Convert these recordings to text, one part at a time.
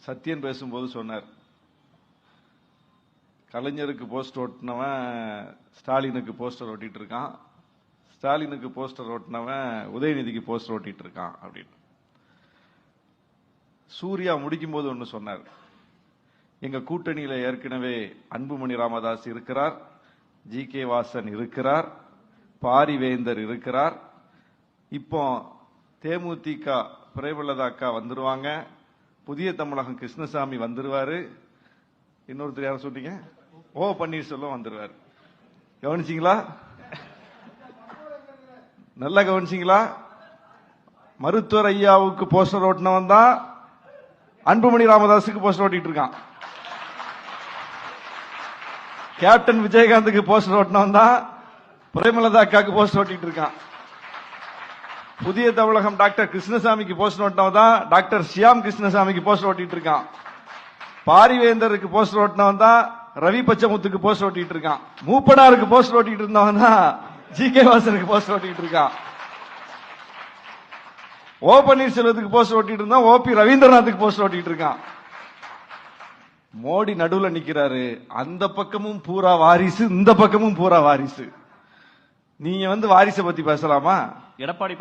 சத்யன் பேசும்போது சொன்னார், கலைஞருக்கு போஸ்டர் ஓட்டினவன் ஸ்டாலினுக்கு போஸ்டர் ஓட்டிட்டு இருக்கான், ஸ்டாலினுக்கு போஸ்டர் ஓட்டினவன் உதயநிதிக்கு போஸ்டர் ஓட்டிட்டு இருக்கான் அப்படின்னு. சூர்யா முடிக்கும் போது ஒன்னு சொன்னார், எங்க கூட்டணியில ஏற்கனவே அன்புமணி ராமதாஸ் இருக்கிறார், ஜி கே வாசன் இருக்கிறார், பாரிவேந்தர் இருக்கிறார், இப்போ தேமுதிக பிரேமலதா அக்கா வந்துருவாங்க, புதிய தமிழகம் கிருஷ்ணசாமி வந்துருவாரு, இன்னொருத்தர் யாரும் சொன்னீங்க, ஓ பன்னீர்செல்வம் வந்துருவாரு. கவனிச்சீங்களா? நல்லா கவனிச்சீங்களா? மருத்துவர் ஐயாவுக்கு போஸ்டர் ஓட்டினவன் தான் அன்புமணி ராமதாஸுக்கு போஸ்டர் ஓட்டிட்டு இருக்கான். கேப்டன் விஜயகாந்துக்கு போஸ்டர் ஓட்டினவன் தான் பிரேமலதா அக்காக்கு போஸ்டர் ஓட்டிட்டு இருக்கான். புதிய தமிழகம் டாக்டர் கிருஷ்ணசாமிக்கு போஸ்டர் ஓட்டினவன் தான் டாக்டர் ஷியாம் கிருஷ்ணசாமிக்கு போஸ்டர் ஓட்டிட்டு இருக்கான். பாரிவேந்தருக்கு போஸ்டர் ஓட்டினவன் தான் ரவி பச்சமுத்துக்கு போஸ்டர் ஓட்டிட்டு இருக்கான். மூப்பனாருக்கு போஸ்டர் ஓட்டிட்டு இருந்தவன் தான் ஜி கே வாசனுக்கு போஸ்டர் ஓட்டிட்டு இருக்கான். ஓ பன்னீர்செல்வத்துக்கு போஸ்டர் ஓட்டிட்டு இருந்தா ஓ பி ரவீந்திரநாத்துக்கு போஸ்டர் ஓட்டிட்டு இருக்கான். மோடி நடுவுல நிக்கிறாரு, அந்த பக்கமும் பூரா வாரிசு, இந்த பக்கமும் பூரா வாரிசு. நீங்க வாரிசை பத்தி பேசலாமா? எடப்பாடி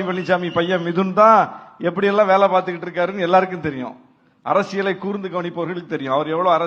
பழனிசாமி பையன் மிதுன் தான் எப்படி எல்லாம் வேலை பார்த்துக்கிட்டு இருக்காருன்னு எல்லாருக்கும் தெரியும். அரசியலை கூர்ந்து கவனிப்பவர்களுக்கு தெரியும் அவர் எவ்வளவு